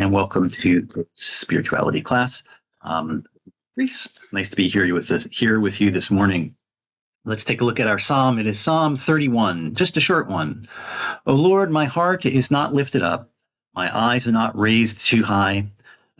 and welcome to spirituality class. Breese, nice to be here with you this morning. Let's take a look at our psalm. It is Psalm 31, just a short one. O Lord, my heart is not lifted up. My eyes are not raised too high.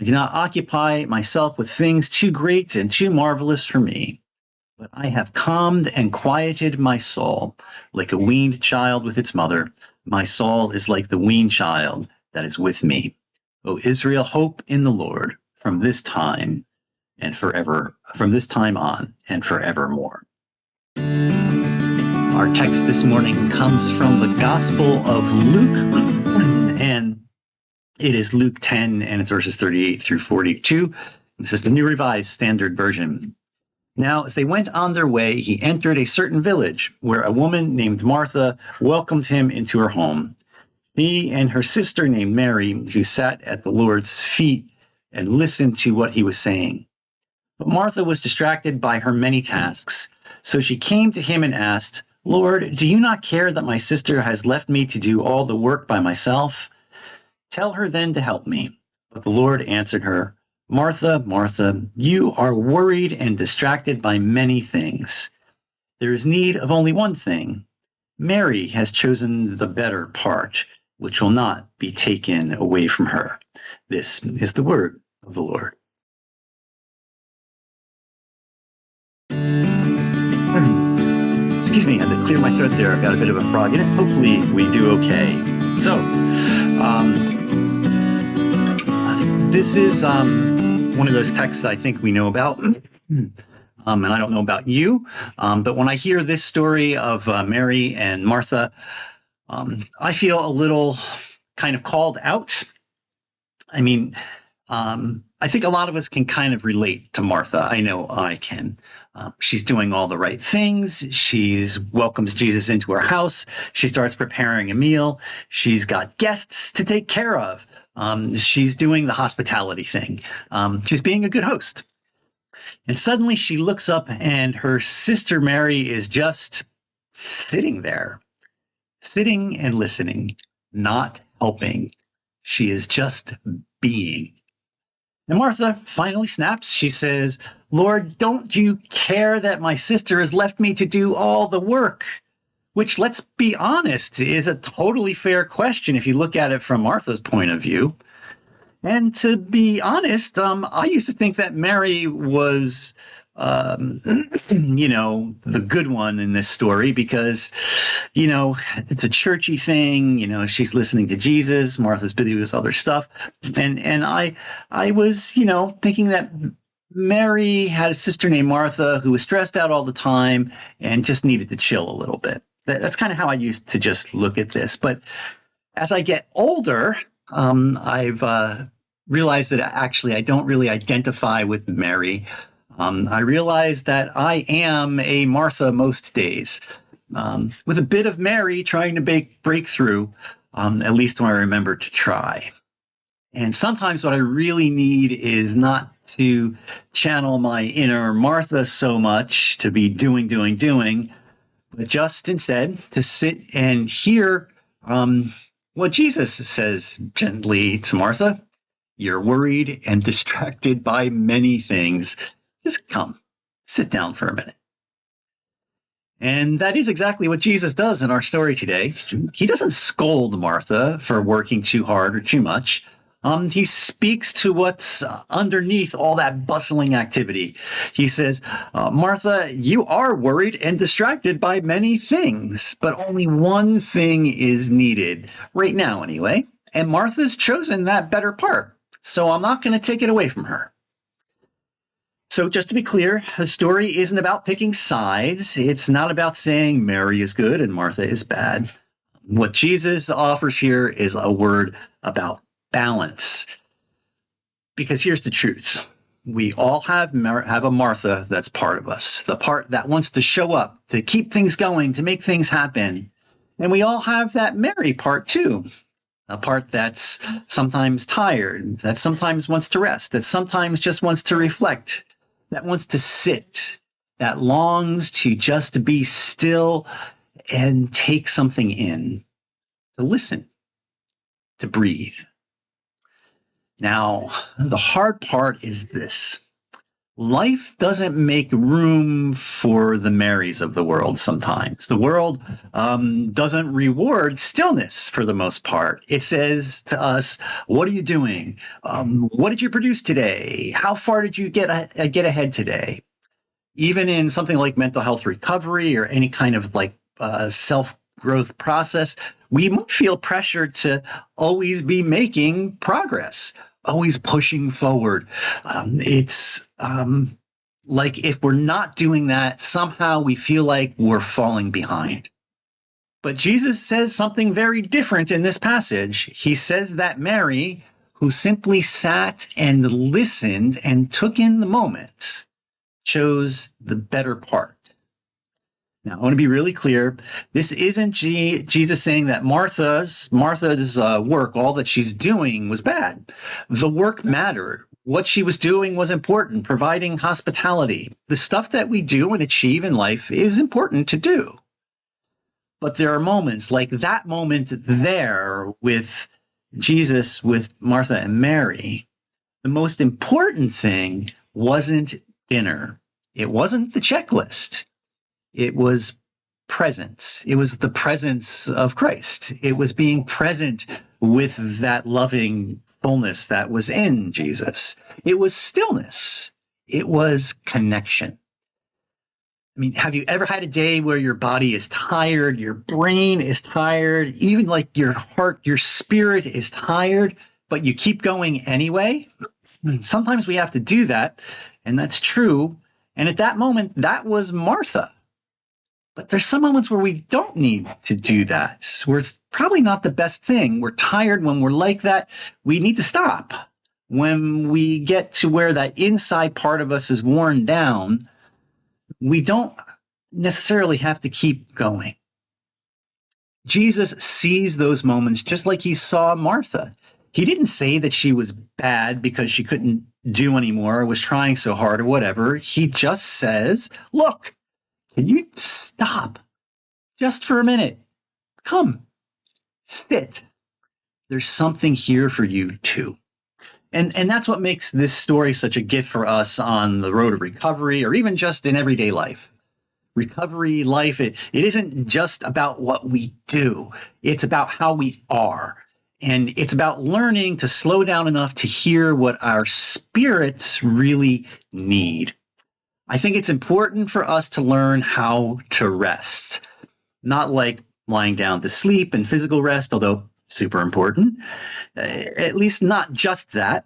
I do not occupy myself with things too great and too marvelous for me. But I have calmed and quieted my soul like a weaned child with its mother. My soul is like the weaned child that is with me. O Israel, hope in the Lord from this time on and forevermore. Our text this morning comes from the Gospel of Luke, and it is Luke 10, and it's verses 38 through 42. This is the New Revised Standard Version. Now, as they went on their way, he entered a certain village where a woman named Martha welcomed him into her home. She and her sister named Mary, who sat at the Lord's feet and listened to what he was saying. But Martha was distracted by her many tasks. So she came to him and asked, Lord, do you not care that my sister has left me to do all the work by myself? Tell her then to help me. But the Lord answered her, Martha, Martha, you are worried and distracted by many things. There is need of only one thing. Mary has chosen the better part, which will not be taken away from her. This is the word of the Lord. Excuse me, I had to clear my throat there. I've got a bit of a frog in it. Hopefully we do okay. So, this is one of those texts I think we know about. And I don't know about you, but when I hear this story of Mary and Martha, I feel a little kind of called out. I mean, I think a lot of us can kind of relate to Martha. I know I can. She's doing all the right things. She's welcomes Jesus into her house. She starts preparing a meal. She's got guests to take care of. She's doing the hospitality thing. She's being a good host. And suddenly she looks up and her sister Mary is just sitting there, sitting and listening, not helping. She is just being. And Martha finally snaps. She says, Lord, don't you care that my sister has left me to do all the work? Which, let's be honest, is a totally fair question if you look at it from Martha's point of view. And to be honest, I used to think that Mary was, the good one in this story because, it's a churchy thing. She's listening to Jesus. Martha's busy with other stuff. And I was, thinking that Mary had a sister named Martha who was stressed out all the time and just needed to chill a little bit. That's kind of how I used to just look at this. But as I get older, I've realized that actually I don't really identify with Mary. I realize that I am a Martha most days, with a bit of Mary trying to break through, at least when I remember to try. And sometimes what I really need is not to channel my inner Martha so much to be doing, but just instead to sit and hear what Jesus says gently to Martha. You're worried and distracted by many things. Just come, sit down for a minute. And that is exactly what Jesus does in our story today. He doesn't scold Martha for working too hard or too much. He speaks to what's underneath all that bustling activity. He says, Martha, you are worried and distracted by many things, but only one thing is needed, right now anyway. And Martha's chosen that better part. So I'm not going to take it away from her. So just to be clear, the story isn't about picking sides. It's not about saying Mary is good and Martha is bad. What Jesus offers here is a word about balance. Because here's the truth. We all have a Martha that's part of us, the part that wants to show up, to keep things going, to make things happen. And we all have that Mary part too. A part that's sometimes tired, that sometimes wants to rest, that sometimes just wants to reflect, that wants to sit, that longs to just be still and take something in, to listen, to breathe. Now, the hard part is this. Life doesn't make room for the Marys of the world sometimes. The world doesn't reward stillness for the most part. It says to us, what are you doing? What did you produce today? How far did you get ahead today? Even in something like mental health recovery or any kind of like self growth process, we might feel pressured to always be making progress, always pushing forward. It's like if we're not doing that, somehow we feel like we're falling behind. But Jesus says something very different in this passage. He says that Mary, who simply sat and listened and took in the moment, chose the better part. Now, I want to be really clear. This isn't Jesus saying that Martha's work, all that she's doing, was bad. The work mattered. What she was doing was important, providing hospitality. The stuff that we do and achieve in life is important to do. But there are moments like that moment there with Jesus, with Martha and Mary. The most important thing wasn't dinner. It wasn't the checklist. It was presence. It was the presence of Christ. It was being present with that loving fullness that was in Jesus. It was stillness. It was connection. I mean, have you ever had a day where your body is tired, your brain is tired, even like your heart, your spirit is tired, but you keep going anyway? Sometimes we have to do that, and that's true. And at that moment, that was Martha. But there's some moments where we don't need to do that, where it's probably not the best thing. We're tired when we're like that. We need to stop. When we get to where that inside part of us is worn down, we don't necessarily have to keep going. Jesus sees those moments just like he saw Martha. He didn't say that she was bad because she couldn't do anymore or was trying so hard or whatever. He just says, look, can you stop just for a minute? Come, sit. There's something here for you too. And that's what makes this story such a gift for us on the road of recovery or even just in everyday life. Recovery life, it isn't just about what we do. It's about how we are. And it's about learning to slow down enough to hear what our spirits really need. I think it's important for us to learn how to rest, not like lying down to sleep and physical rest, although super important. At least not just that.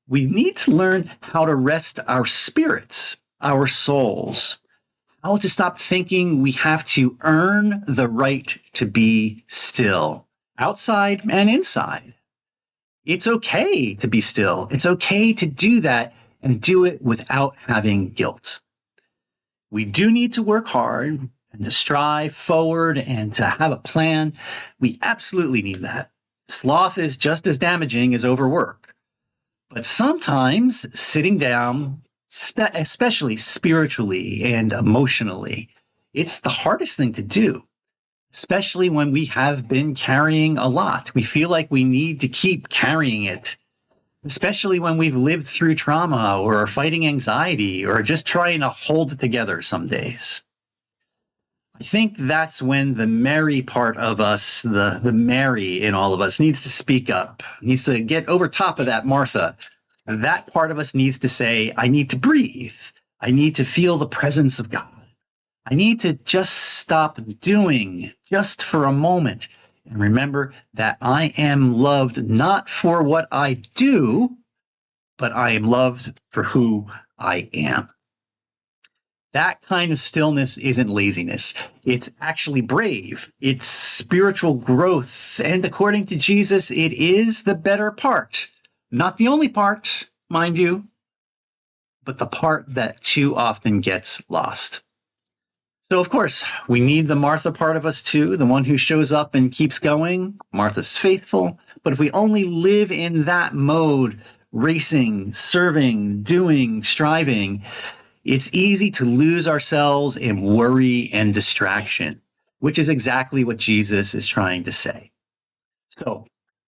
We need to learn how to rest our spirits, our souls, how to stop thinking we have to earn the right to be still, outside and inside. It's okay to be still. It's okay to do that and do it without having guilt. We do need to work hard and to strive forward and to have a plan. We absolutely need that. Sloth is just as damaging as overwork. But sometimes sitting down, especially spiritually and emotionally, it's the hardest thing to do, especially when we have been carrying a lot. We feel like we need to keep carrying it, especially when we've lived through trauma or are fighting anxiety or just trying to hold it together some days. I think that's when the Mary part of us, the Mary in all of us, needs to speak up, needs to get over top of that Martha. That part of us needs to say, I need to breathe. I need to feel the presence of God. I need to just stop doing just for a moment and remember that I am loved not for what I do, but I am loved for who I am. That kind of stillness isn't laziness. It's actually brave. It's spiritual growth. And according to Jesus, it is the better part. Not the only part, mind you, but the part that too often gets lost. So, of course, we need the Martha part of us too, the one who shows up and keeps going. Martha's faithful. But if we only live in that mode, racing, serving, doing, striving, it's easy to lose ourselves in worry and distraction, which is exactly what Jesus is trying to say. So,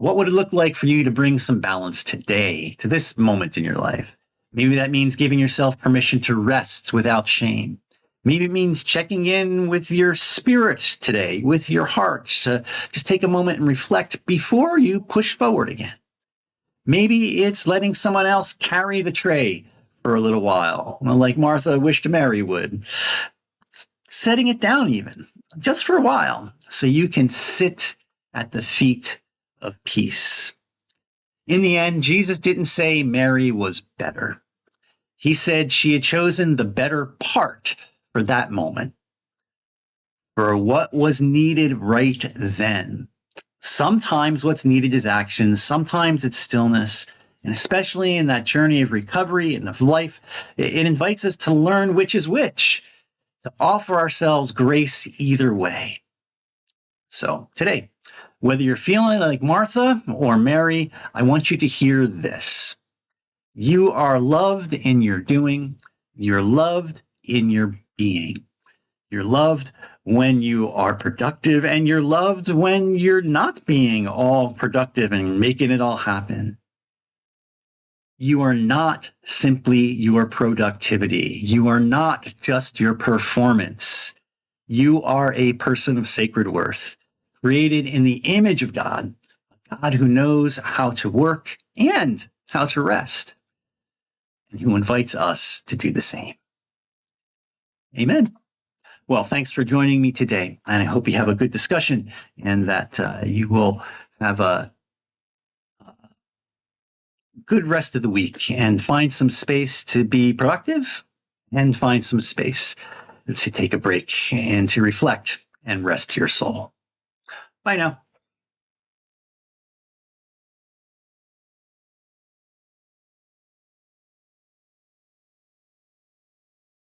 What would it look like for you to bring some balance today to this moment in your life? Maybe that means giving yourself permission to rest without shame. Maybe it means checking in with your spirit today, with your heart, to just take a moment and reflect before you push forward again. Maybe it's letting someone else carry the tray for a little while, like Martha wished Mary would. Setting it down even, just for a while, so you can sit at the feet of peace. In the end, Jesus didn't say Mary was better. He said she had chosen the better part for that moment, for what was needed right then. Sometimes what's needed is action, sometimes it's stillness. And especially in that journey of recovery and of life, it invites us to learn which is which, to offer ourselves grace either way. So today, whether you're feeling like Martha or Mary, I want you to hear this. You are loved in your doing. You're loved in your being. You're loved when you are productive, and you're loved when you're not being all productive and making it all happen. You are not simply your productivity. You are not just your performance. You are a person of sacred worth, created in the image of God, a God who knows how to work and how to rest, and who invites us to do the same. Amen. Well, thanks for joining me today, and I hope you have a good discussion and that you will have a good rest of the week and find some space to be productive and find some space to take a break and to reflect and rest your soul. Bye now.